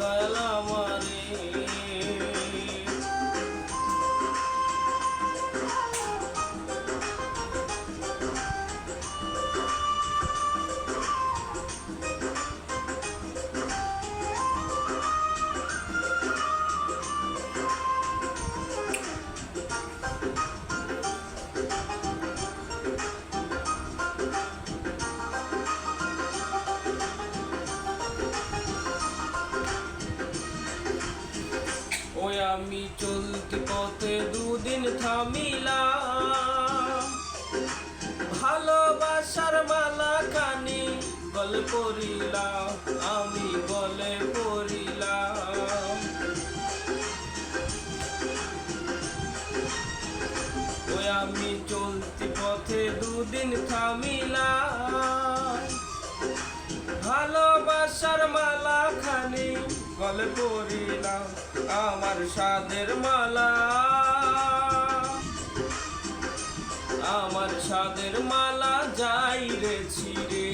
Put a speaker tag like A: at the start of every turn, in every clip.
A: দয়াল আমারে। ওই আমি চলতি পথে দুদিন থামিলাম, ভালোবাসার মালা খানি গলে পড়িলাম, আমি গলে পড়িলাম। ওই আমি চলতি পথে দুদিন থামিলাম, ভালোবাসার মালা খানি গলে পড়িলাম, আমার সাদের মালা, আমার সাদের মালা যাই রে ছিঁড়ে,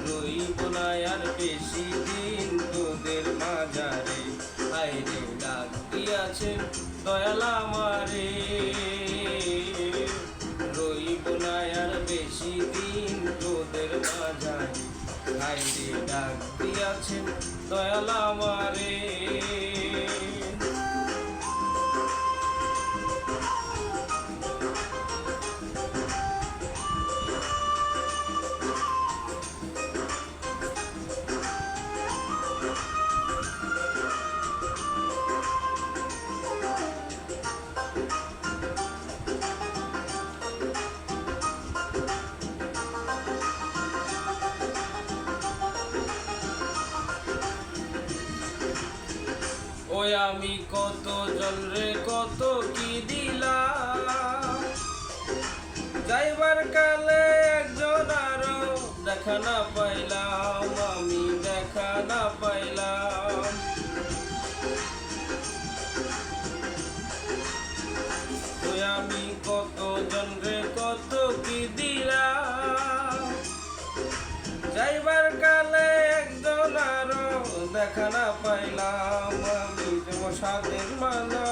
A: রইব না আর বেশি দিন তোদের মাঝারে, হায়রে ডাক দিয়াছেন দয়াল আমারে, রইব না আর বেশি দিন তোদের মাঝারে, হায়রে ডাক দিয়াছেন দয়াল আমারে। ওই আমি কত জনরে কত কি দিলাম, যাইবার কালে একজন আরো দেখা না পাইলাম, আমি দেখা না পাইলাম। ওই আমি কত জনরে কত কি দিলাম, যাইবার কালে একজন আরো দেখা না পাইলাম, আমি তোমার সাদের মালা,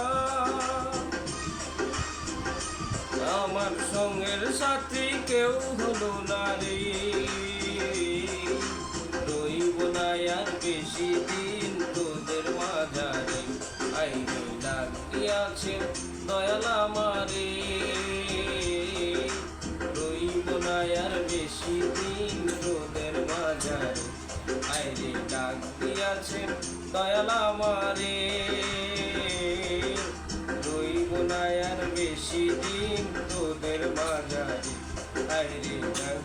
A: আমার সঙ্গের সাথী কেউ হলো না রে, রইব না আর বেশি দিন তোদের মাঝারে, আইরে ডাক দিয়াছেন দয়াল আমারে, রইব না আর বেশি দিন তোদের মাঝারে, আইরে ডাক দিয়াছেন দয়াল আমারে, রইব না আর বেশি দিন তোদের মাঝারে, আইরে ডাক